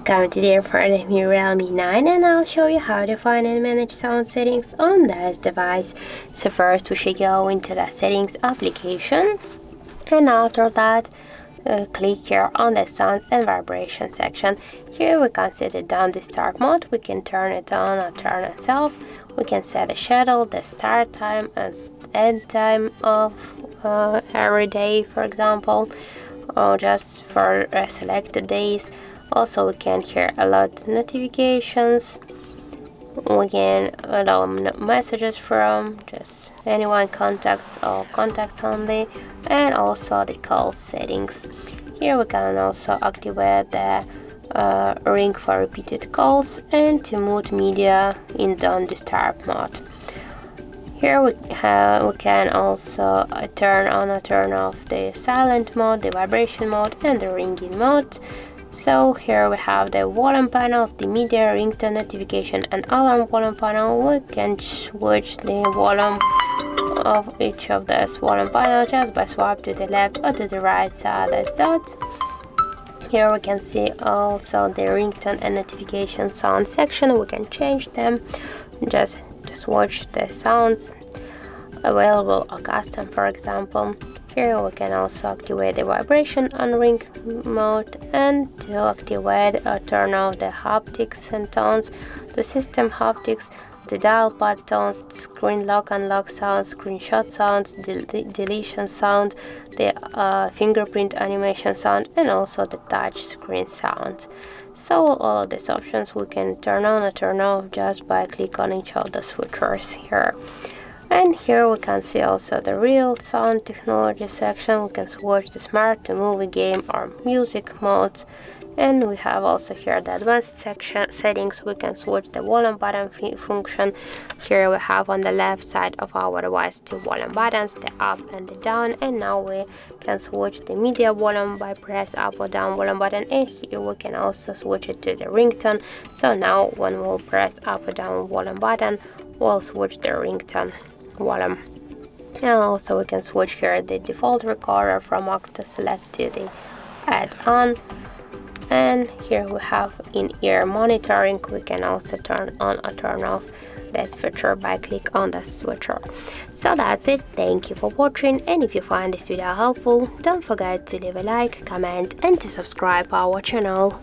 Welcome today for the new Realme 9, and I'll show you how to find and manage sound settings on this device. So first we should go into the settings application, and after that click here on the sounds and vibration section. Here we can set it down the start mode. We can turn it on or turn it off. We can set a schedule, the start time and end time of every day, for example, or just for selected days. Also, we can hear a lot notifications. We can allow messages from just anyone, contacts or contacts only, and also the call settings. Here we can also activate the ring for repeated calls and to mute media in don't disturb mode. Here we can also turn on or turn off the silent mode, the vibration mode, and the ringing mode. So here we have the volume panel, the media, ringtone, notification, and alarm volume panel. We can switch the volume of each of those volume panels just by swipe to the left or to the right side as dots. Here we can see also the ringtone and notification sound section. We can change them just to switch the sounds available or custom, for example. Here we can also activate the vibration on ring mode, and to activate or turn off the haptics and tones, the system haptics, the dial pad tones, screen lock unlock sound, screenshot sounds, deletion sound, the fingerprint animation sound, and also the touch screen sound. So all of these options we can turn on or turn off just by clicking on each of the switchers here. And here we can see also the real sound technology section. We can switch the smart to movie, game or music modes. And we have also here the advanced section settings. We can switch the volume button function. Here we have on the left side of our device two volume buttons, the up and the down. And now we can switch the media volume by press up or down volume button. And here we can also switch it to the ringtone. So now when we'll press up or down volume button, we'll switch the ringtone volume. And also we can switch here the default recorder from auto select to the add-on. And here we have in-ear monitoring. We can also turn on or turn off this feature by click on the switcher. So that's it. Thank you for watching, and if you find this video helpful, don't forget to leave a like, comment, and to subscribe our channel.